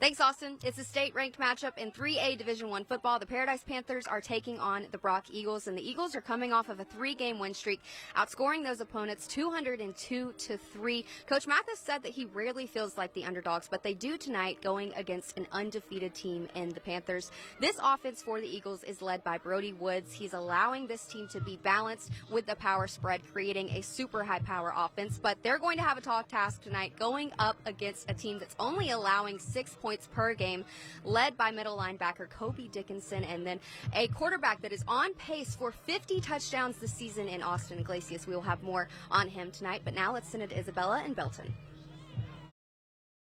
Thanks, Austin. It's a state-ranked matchup in 3A Division I football. The Paradise Panthers are taking on the Brock Eagles, and the Eagles are coming off of a 3-game win streak, outscoring those opponents 202-3. Coach Mathis said that he rarely feels like the underdogs, but they do tonight, going against an undefeated team in the Panthers. This offense for the Eagles is led by Brody Woods. He's allowing this team to be balanced with the power spread, creating a super high-power offense, but they're going to have a tall task tonight, going up against a team that's only allowing 6 points per game, led by middle linebacker Kobe Dickinson, and then a quarterback that is on pace for 50 touchdowns this season in Austin Iglesias. We will have more on him tonight, but now let's send it to Isabella and Belton.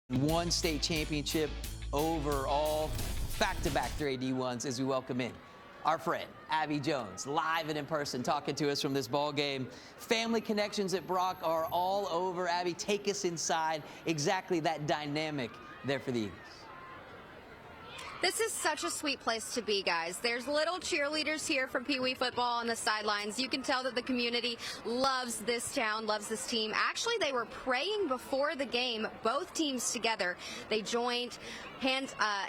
One state championship overall, back-to-back 3D1s as we welcome in our friend Abby Jones, live and in person, talking to us from this ball game. Family connections at Brock are all over. Abby, take us inside. Exactly that dynamic there for the Eagles. This is such a sweet place to be, guys. There's little cheerleaders here from Pee Wee football on the sidelines. You can tell that the community loves this town, loves this team. Actually, they were praying before the game, both teams together. They joined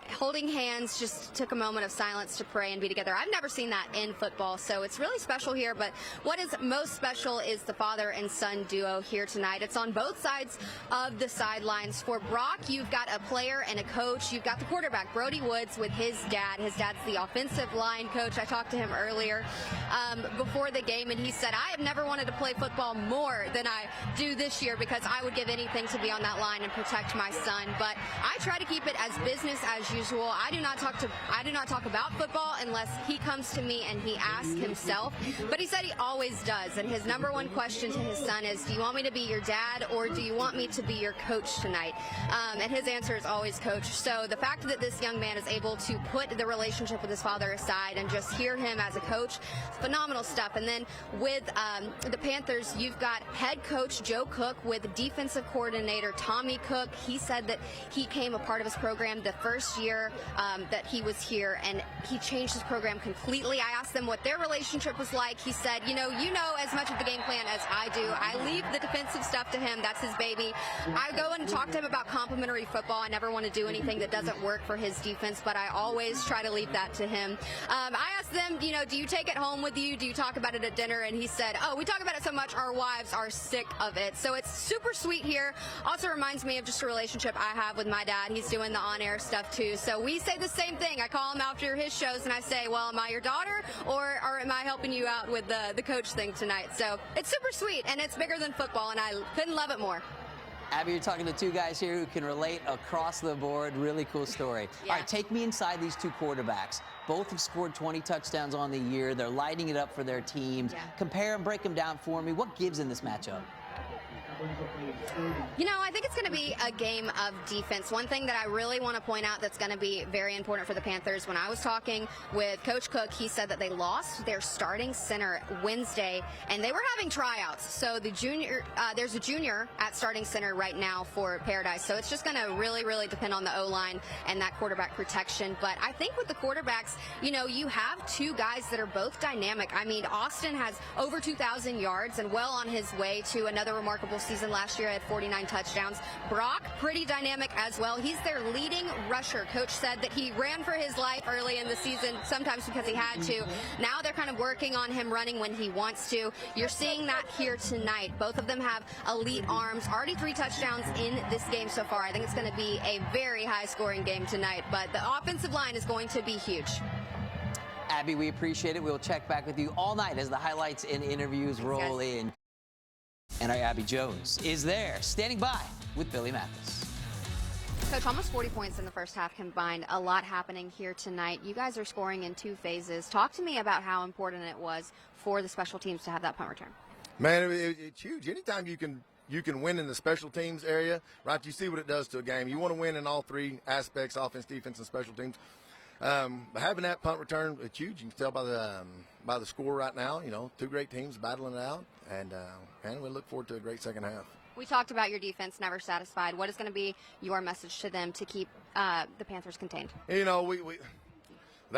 holding hands, just took a moment of silence to pray and be together. I've never seen that in football, so it's really special here. But what is most special is the father and son duo here tonight. It's on both sides of the sidelines. For Brock, you've got a player and a coach. You've got the quarterback, Brody Woods, with his dad. His dad's the offensive line coach. I talked to him earlier before the game, and he said, I have never wanted to play football more than I do this year because I would give anything to be on that line and protect my son. But I try to keep it as business as usual. I do not talk about football unless he comes to me and he asks himself. But he said he always does. And his number one question to his son is, do you want me to be your dad or do you want me to be your coach tonight? And his answer is always coach. So the fact that this young man is able to put the relationship with his father aside and just hear him as a coach, phenomenal stuff. And then with the Panthers, you've got head coach Joe Cook with defensive coordinator Tommy Cook. He said that he came a part of his program the first year that he was here, and he changed his program completely. I asked them what their relationship was like. He said, you know as much of the game plan as I do. I leave the defensive stuff to him. That's his baby. I go in and talk to him about complementary football. I never want to do anything that doesn't work for his defense, but I always try to leave that to him. I asked them, do you take it home with you? Do you talk about it at dinner? And he said, we talk about it so much our wives are sick of it. So it's super sweet here. Also reminds me of just a relationship I have with my dad. He's doing the on-air stuff too. So we say the same thing. I call him after his shows and I say, well, am I your daughter or am I helping you out with the coach thing tonight? So it's super sweet and it's bigger than football and I couldn't love it more. Abby, you're talking to two guys here who can relate across the board. Really cool story. Yeah. All right, take me inside these two quarterbacks. Both have scored 20 touchdowns on the year. They're lighting it up for their teams. Yeah. Compare and break them down for me. What gives in this matchup? I think it's going to be a game of defense. One thing that I really want to point out that's going to be very important for the Panthers, when I was talking with Coach Cook, he said that they lost their starting center Wednesday, and they were having tryouts. So there's a junior at starting center right now for Paradise. So it's just going to really, really depend on the O-line and that quarterback protection. But I think with the quarterbacks, you have two guys that are both dynamic. I mean, Austin has over 2,000 yards and well on his way to another remarkable season. Last year, had 49 touchdowns. Brock, pretty dynamic as well. He's their leading rusher. Coach said that he ran for his life early in the season, sometimes because he had to. Now they're kind of working on him running when he wants to. You're seeing that here tonight. Both of them have elite arms. Already 3 touchdowns in this game so far. I think it's going to be a very high-scoring game tonight, but the offensive line is going to be huge. Abby, we appreciate it. We'll check back with you all night as the highlights and interviews roll in. And our Abby Jones is there, standing by with Billy Mathis. Coach, almost 40 points in the first half combined. A lot happening here tonight. You guys are scoring in 2 phases. Talk to me about how important it was for the special teams to have that punt return. Man, it's huge. Anytime you can win in the special teams area, right, you see what it does to a game. You want to win in all 3 aspects, offense, defense, and special teams. Having that punt return, it's huge. You can tell by the score right now. 2 great teams battling it out, and we look forward to a great second half. We talked about your defense never satisfied. What is going to be your message to them to keep the Panthers contained? They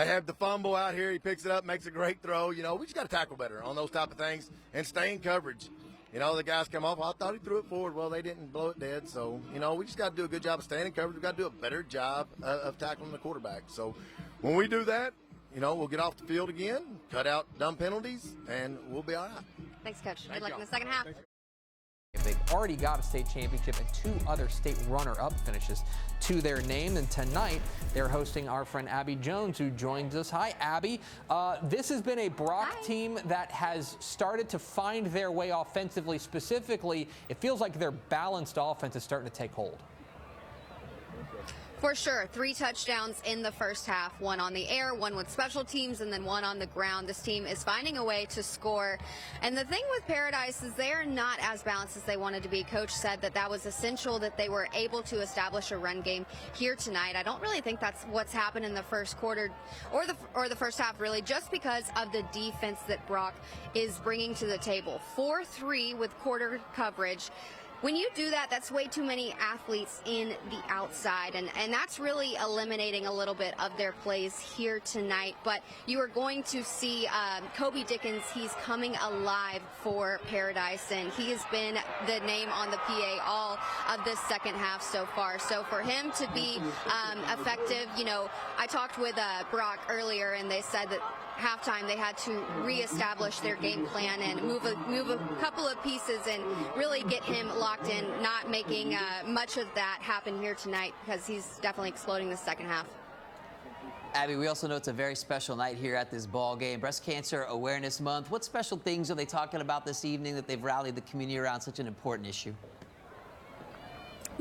have the fumble out here. He picks it up, makes a great throw. We just got to tackle better on those type of things and stay in coverage. You know, the guys come off, I thought he threw it forward. Well, they didn't blow it dead. So, you know, we just got to do a good job of staying in coverage. We've got to do a better job of tackling the quarterback. So when we do that, you know, we'll get off the field again, cut out dumb penalties, and we'll be all right. Thanks, Coach. Good luck in the second half. They've already got a state championship and 2 other state runner-up finishes to their name. And tonight, they're hosting our friend Abby Jones, who joins us. Hi, Abby. This has been a Brock team that has started to find their way offensively. Specifically, it feels like their balanced offense is starting to take hold. For sure. 3 touchdowns in the first half, 1 on the air, 1 with special teams, and then 1 on the ground. This team is finding a way to score. And the thing with Paradise is they are not as balanced as they wanted to be. Coach said that was essential, that they were able to establish a run game here tonight. I don't really think that's what's happened in the first quarter or the first half, really, just because of the defense that Brock is bringing to the table. 4-3 with quarter coverage. When you do that, that's way too many athletes in the outside, and that's really eliminating a little bit of their plays here tonight. But you are going to see Kobe Dickens. He's coming alive for Paradise, and he has been the name on the PA all of this second half so far. So for him to be effective, you know, I talked with Brock earlier, and they said that halftime they had to reestablish their game plan and move a couple of pieces and really get him locked in, not making much of that happen here tonight, because he's definitely exploding the second half. Abby, we also know it's a very special night here at this ball game, Breast Cancer Awareness Month. What special things are they talking about this evening that they've rallied the community around such an important issue?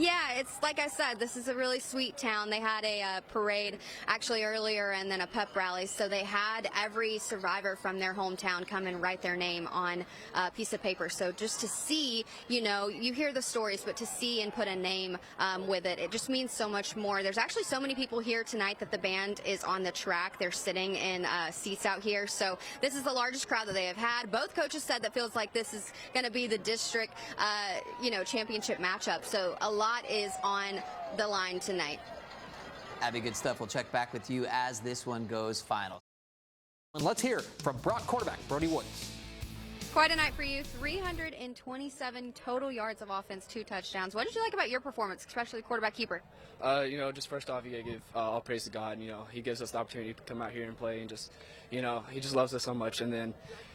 Yeah, it's like I said, this is a really sweet town. They had a parade actually earlier and then a pep rally. So they had every survivor from their hometown come and write their name on a piece of paper. So just to see, you know, you hear the stories, but to see and put a name with it, it just means so much more. There's actually so many people here tonight that the band is on the track. They're sitting in seats out here. So this is the largest crowd that they have had. Both coaches said that feels like this is going to be the district, you know, championship matchup. So a lot is on the line tonight. Abby, good stuff. We'll check back with you as this one goes final. And let's hear from Brock quarterback Brody Woods. Quite a night for you. 327 total yards of offense, 2 touchdowns. What did you like about your performance, especially quarterback keeper? You know, just first off, you gotta give all praise to God. You know, He gives us the opportunity to come out here and play, and just, you know, He just loves us so much. And then,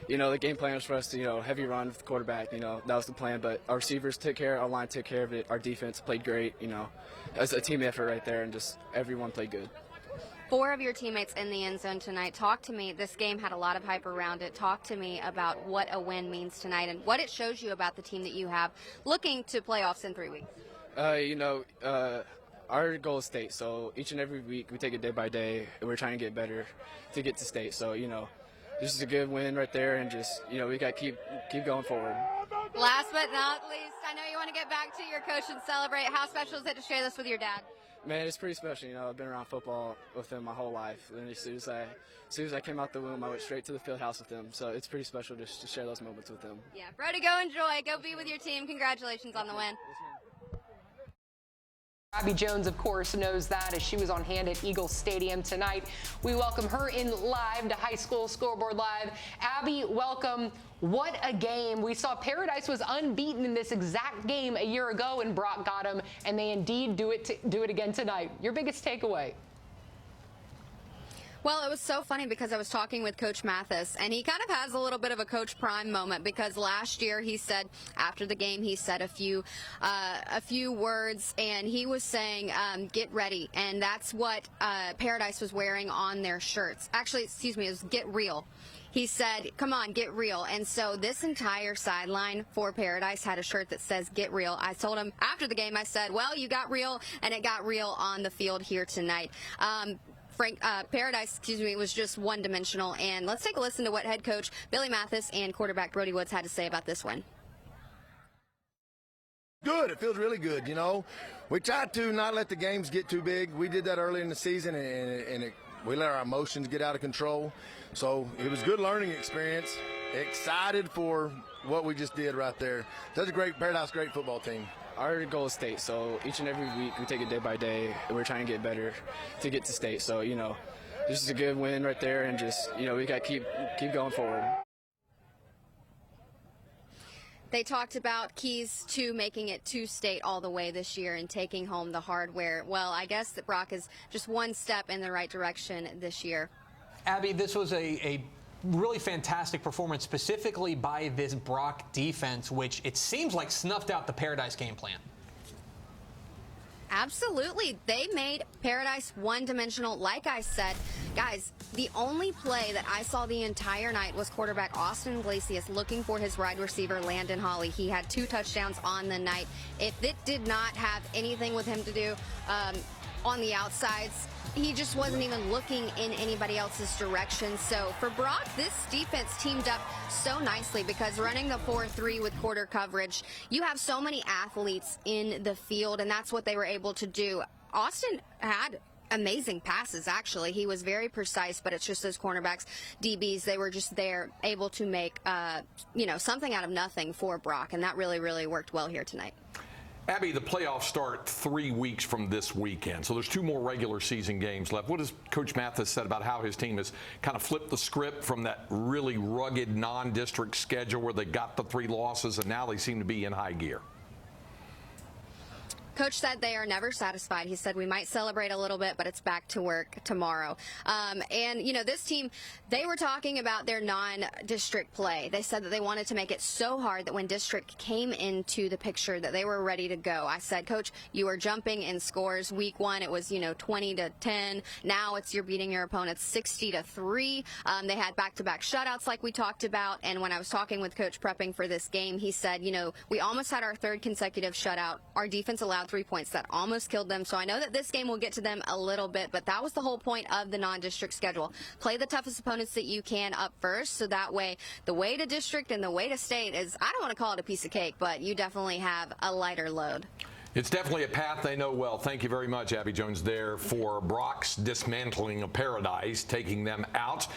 you know, the game plan was for us to, you know, heavy run with the quarterback. You know, that was the plan. But our receivers took care, our line took care of it. Our defense played great. You know, it was a team effort right there, and just everyone played good. 4 of your teammates in the end zone tonight. Talk to me. This game had a lot of hype around it. Talk to me about what a win means tonight and what it shows you about the team that you have looking to playoffs in 3 weeks. You know, our goal is state. So each and every week we take it day by day, and we're trying to get better to get to state. So, you know, this is a good win right there, and just, you know, we got to keep going forward. Last but not least, I know you want to get back to your coach and celebrate. How special is it to share this with your dad? Man, it's pretty special. You know, I've been around football with him my whole life, and as soon as I came out the womb, I went straight to the field house with him. So it's pretty special just to share those moments with him. Yeah, Brody, go enjoy. Go be with your team. Congratulations on the win. Abby Jones, of course, knows that as she was on hand at Eagle Stadium tonight. We welcome her in live to High School Scoreboard Live. Abby, welcome. What a game. We saw Paradise was unbeaten in this exact game a year ago, and Brock got them, and they indeed do it again tonight. Your biggest takeaway? Well, it was so funny because I was talking with Coach Mathis, and he kind of has a little bit of a Coach Prime moment, because last year he said, after the game, he said a few words, and he was saying, get ready. And that's what Paradise was wearing on their shirts. Actually, excuse me, it was get real. He said, come on, get real. And so this entire sideline for Paradise had a shirt that says get real. I told him after the game, I said, well, you got real, and it got real on the field here tonight. Paradise, was just one-dimensional. And let's take a listen to what head coach Billy Mathis and quarterback Brody Woods had to say about this win. Good. It feels really good, you know. We tried to not let the games get too big. We did that early in the season, and we let our emotions get out of control. So it was a good learning experience. Excited for what we just did right there. That's a great Paradise, great football team. Our goal is state, so each and every week we take it day by day, and we're trying to get better to get to state. So, you know, this is a good win right there, and just, you know, we got to keep going forward. They talked about keys to making it to state all the way this year and taking home the hardware. Well, I guess that Brock is just one step in the right direction this year. Abby, this was a really fantastic performance, specifically by this Brock defense, which it seems like snuffed out the Paradise game plan. Absolutely. They made Paradise one-dimensional. Like I said, guys, the only play that I saw the entire night was quarterback Austin Iglesias looking for his wide receiver, Landon Hawley. He had 2 touchdowns on the night. If it did not have anything with him to do on the outsides, he just wasn't even looking in anybody else's direction. So for Brock, this defense teamed up so nicely because running the 4-3 with quarter coverage, you have so many athletes in the field, and that's what they were able to do. Austin had amazing passes, actually. He was very precise, but it's just those cornerbacks, DBs, they were just there able to make, something out of nothing for Brock, and that really, really worked well here tonight. Abby, the playoffs start 3 weeks from this weekend, so there's 2 more regular season games left. What has Coach Mathis said about how his team has kind of flipped the script from that really rugged non-district schedule where they got the 3 losses and now they seem to be in high gear? Coach said they are never satisfied. He said we might celebrate a little bit, but it's back to work tomorrow. This team, they were talking about their non-district play. They said that they wanted to make it so hard that when district came into the picture that they were ready to go. I said, Coach, you are jumping in scores. Week 1, it was, 20-10. Now you're beating your opponents 60-3. They had back-to-back shutouts like we talked about. And when I was talking with Coach prepping for this game, he said, we almost had our 3rd consecutive shutout. Our defense allowed 3 points. That almost killed them. So I know that this game will get to them a little bit, but that was the whole point of the non-district schedule. Play the toughest opponents that you can up first, so that way the way to district and the way to state is, I don't want to call it a piece of cake, but you definitely have a lighter load. It's definitely a path they know well. Thank you very much, Abby Jones, there for Brock's dismantling of Paradise, taking them out.